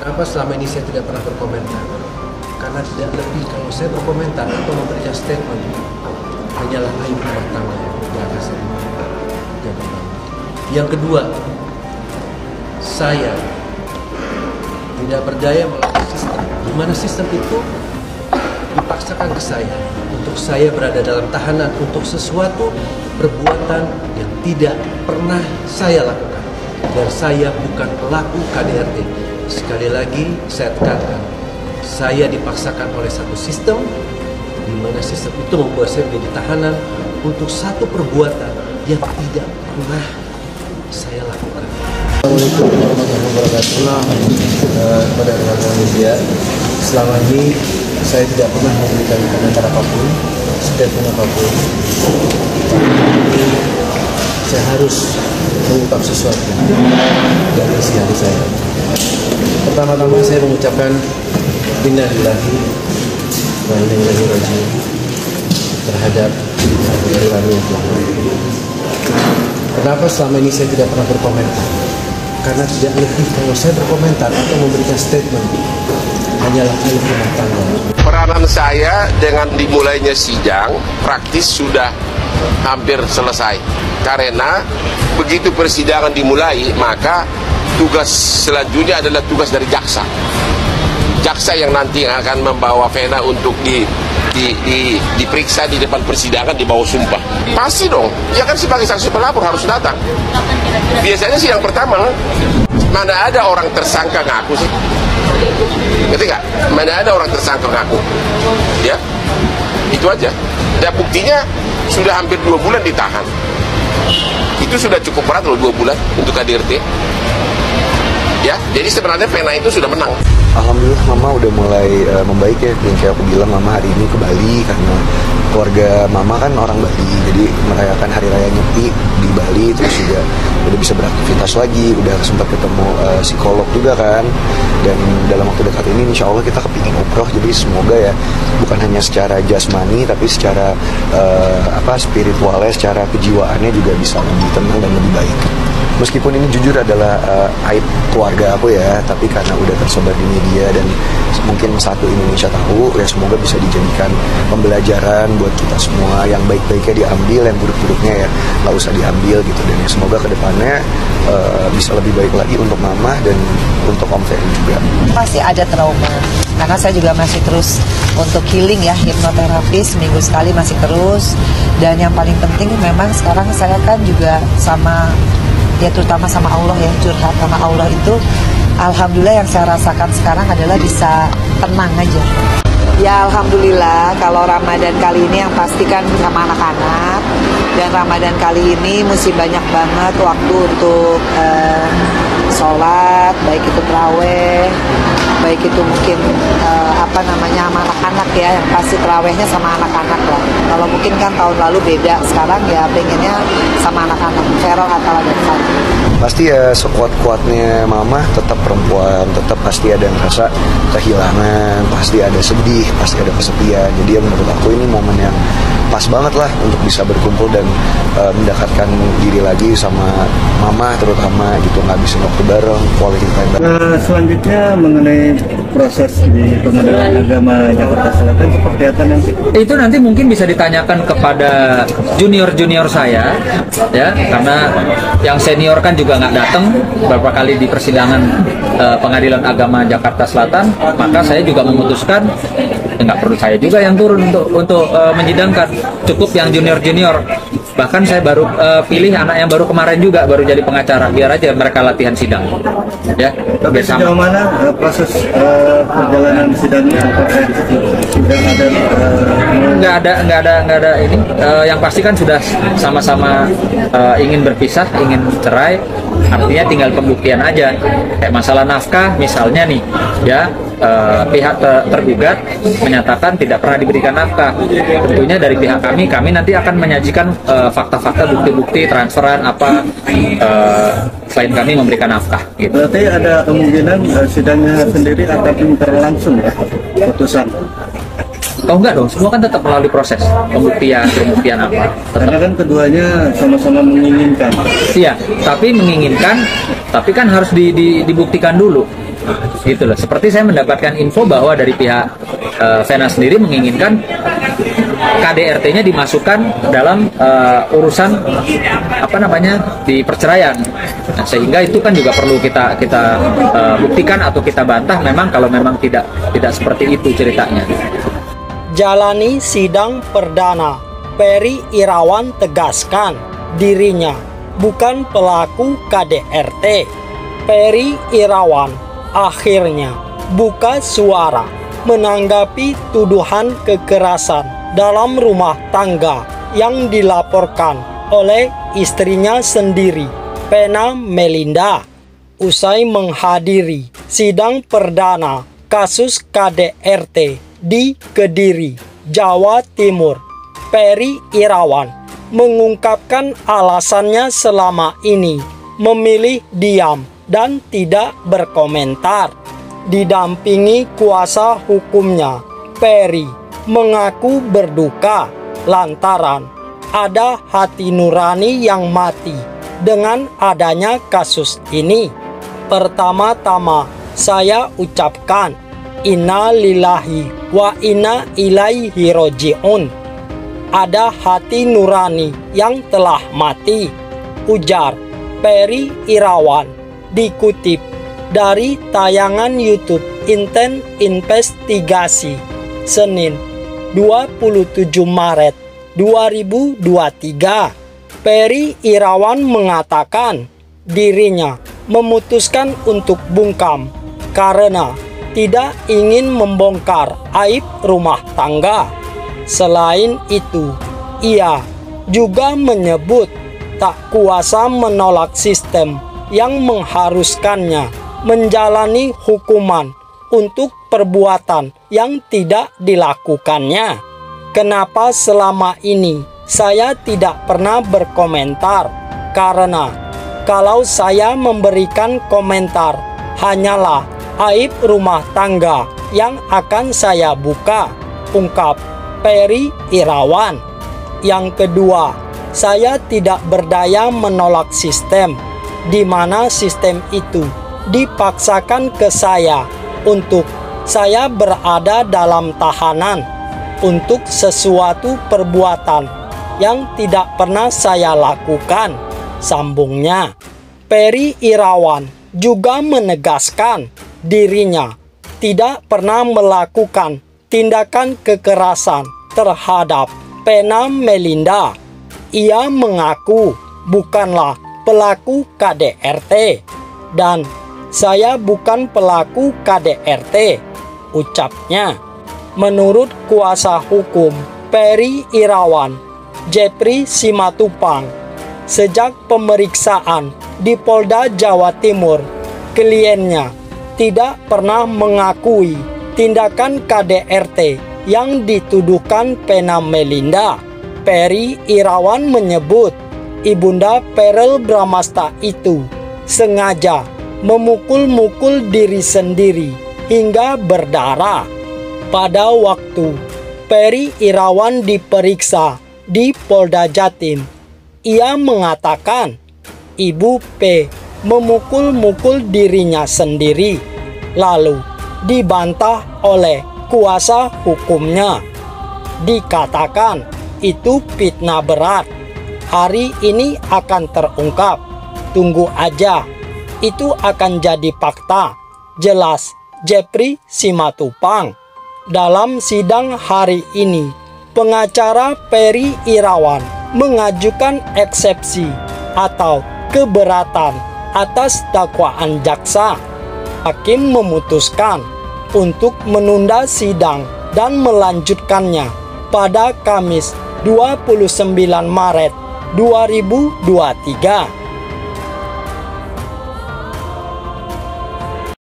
Kenapa selama ini saya tidak pernah berkomentar? Karena tidak lebih kalau saya berkomentar atau memberikan statement hanyalah aib rumah tangga yang akan saya jaga. Yang kedua, saya tidak berdaya melakukan sistem, di mana sistem itu dipaksakan ke saya untuk saya berada dalam tahanan untuk sesuatu perbuatan yang tidak pernah saya lakukan, dan saya bukan pelaku KDRT. Sekali lagi saya tekankan, saya dipaksakan oleh satu sistem, di mana sistem itu membuat saya menjadi tahanan untuk satu perbuatan yang tidak pernah saya lakukan. Assalamualaikum warahmatullahi wabarakatuh. Kepada rekan-rekan media, selama ini saya tidak pernah memberikan komentar apapun, statement apapun. Tapi saya harus mengungkap sesuatu dari isi hati saya. Pertama-tama saya mengucapkan innalillahi wa inna ilaihi raji'un terhadap kami yang telah lalu. Kenapa selama ini saya tidak pernah berkomentar? Karena tidak lebih kalau saya berkomentar atau memberikan statement hanyalah aib rumah tangga. Peranan saya dengan dimulainya sidang praktis sudah hampir selesai. Karena begitu persidangan dimulai, maka tugas selanjutnya adalah tugas dari jaksa. Jaksa yang nanti akan membawa Vena untuk diperiksa di depan persidangan di bawah sumpah. Pasti dong, ya kan sebagai saksi pelapor harus datang. Biasanya sih yang pertama, mana ada orang tersangka ngaku sih? Ngerti nggak? Mana ada orang tersangka ngaku? Ya, itu aja. Dan buktinya sudah hampir 2 bulan ditahan. Itu sudah cukup berat loh 2 bulan untuk KDRT. Ya, jadi sebenarnya Vena itu sudah menang. Alhamdulillah Mama udah mulai membaik ya. Yang kayak aku bilang, Mama hari ini ke Bali karena keluarga Mama kan orang Bali, jadi merayakan hari raya Nyepi di Bali. Terus juga udah bisa beraktivitas lagi, udah sempat ketemu psikolog juga kan. Dan dalam waktu dekat ini insya Allah kita kepingin umroh. Jadi semoga ya bukan hanya secara jasmani tapi secara spiritualnya, secara kejiwaannya juga bisa lebih tenang dan lebih baik. Meskipun ini jujur adalah aib keluarga aku ya, tapi karena udah tersebar di media dan mungkin satu Indonesia tahu, ya semoga bisa dijadikan pembelajaran buat kita semua. Yang baik-baiknya diambil, yang buruk-buruknya ya nggak usah diambil gitu. Dan ya semoga kedepannya bisa lebih baik lagi untuk Mama dan untuk Om Ferry juga. Pasti ada trauma, karena saya juga masih terus untuk healing ya, hipnoterapi seminggu sekali masih terus. Dan yang paling penting memang sekarang saya kan juga sama, ya terutama sama Allah ya, curhat sama Allah itu alhamdulillah yang saya rasakan sekarang adalah bisa tenang aja. Ya alhamdulillah, kalau Ramadan kali ini yang pasti kan sama anak-anak, dan Ramadan kali ini mesti banyak banget waktu untuk sholat, baik itu tarawih, baik itu mungkin sama anak-anak ya, yang pasti tarawihnya sama anak-anak lah. Kalau mungkin kan tahun lalu beda, sekarang ya pengennya sama anak-anak, Vero atau dan Fanny. Pasti ya sekuat-kuatnya Mama tetap perempuan, tetap pasti ada yang rasa kehilangan, pasti ada sedih, pasti ada kesepian. Jadi ya menurut aku ini momen yang pas banget lah untuk bisa berkumpul dan mendekatkan diri lagi sama Mama terutama gitu, ngabisin waktu bareng, quality time bareng. Selanjutnya mengenai proses di Pengadilan Agama Jakarta Selatan seperti apa nanti? Itu nanti mungkin bisa ditanyakan kepada junior-junior saya ya, karena yang senior kan juga nggak datang beberapa kali di persidangan Pengadilan Agama Jakarta Selatan, maka saya juga memutuskan nggak perlu saya juga yang turun untuk menyidangkan, cukup yang junior-junior. Bahkan saya baru pilih anak yang baru kemarin juga baru jadi pengacara, biar aja mereka latihan sidang ya. Tapi sejauh mana proses perjalanan sidangnya? Sudah nggak ada ini. Yang pasti kan sudah sama-sama ingin berpisah, ingin cerai. Artinya tinggal pembuktian aja. Kayak masalah nafkah misalnya nih ya. Pihak tergugat menyatakan tidak pernah diberikan nafkah. Tentunya dari pihak kami nanti akan menyajikan fakta-fakta, bukti-bukti transferan apa selain kami memberikan nafkah. Gitu. Berarti ada kemungkinan sidangnya sendiri akan berlangsung ya, putusan? Oh enggak dong, semua kan tetap melalui proses pembuktian apa. Karena kan keduanya sama-sama menginginkan. Iya, tapi menginginkan, tapi kan harus dibuktikan dulu. Gitu loh. Seperti saya mendapatkan info bahwa dari pihak Vena sendiri menginginkan KDRT-nya dimasukkan dalam urusan di perceraian. Nah, sehingga itu kan juga perlu kita buktikan atau kita bantah memang kalau memang tidak seperti itu ceritanya. Jalani sidang perdana, Peri Irawan tegaskan dirinya bukan pelaku KDRT. Peri Irawan akhirnya buka suara menanggapi tuduhan kekerasan dalam rumah tangga yang dilaporkan oleh istrinya sendiri, Vena Melinda. Usai menghadiri sidang perdana kasus KDRT di Kediri, Jawa Timur, Peri Irawan mengungkapkan alasannya selama ini memilih diam dan tidak berkomentar. Didampingi kuasa hukumnya, Peri mengaku berduka lantaran ada hati nurani yang mati dengan adanya kasus ini. Pertama-tama saya ucapkan inna lillahi wa inna ilaihi roji'un. Ada hati nurani yang telah mati, ujar Peri Irawan, dikutip dari tayangan YouTube Inten Investigasi Senin 27 Maret 2023. Peri Irawan mengatakan dirinya memutuskan untuk bungkam karena tidak ingin membongkar aib rumah tangga. Selain itu, ia juga menyebut tak kuasa menolak sistem yang mengharuskannya menjalani hukuman untuk perbuatan yang tidak dilakukannya. Kenapa selama ini saya tidak pernah berkomentar? Karena kalau saya memberikan komentar, hanyalah aib rumah tangga yang akan saya buka, ungkap Peri Irawan. Yang kedua, saya tidak berdaya menolak sistem, di mana sistem itu dipaksakan ke saya untuk saya berada dalam tahanan untuk sesuatu perbuatan yang tidak pernah saya lakukan, sambungnya. Peri Irawan juga menegaskan dirinya tidak pernah melakukan tindakan kekerasan terhadap Vena Melinda. Ia mengaku bukanlah pelaku KDRT dan saya bukan pelaku KDRT, ucapnya. Menurut kuasa hukum Peri Irawan, Jepri Simatupang, sejak pemeriksaan di Polda Jawa Timur, kliennya tidak pernah mengakui tindakan KDRT yang dituduhkan Vena Melinda. Peri Irawan menyebut Ibunda Perel Bramasta itu sengaja memukul-mukul diri sendiri hingga berdarah. Pada waktu Peri Irawan diperiksa di Polda Jatim, ia mengatakan Ibu P memukul-mukul dirinya sendiri, lalu dibantah oleh kuasa hukumnya. Dikatakan itu fitnah berat. Hari ini akan terungkap. Tunggu aja, itu akan jadi fakta, jelas Jepri Simatupang. Dalam sidang hari ini, pengacara Peri Irawan mengajukan eksepsi atau keberatan atas dakwaan jaksa. Hakim memutuskan untuk menunda sidang dan melanjutkannya pada Kamis 29 Maret 2023.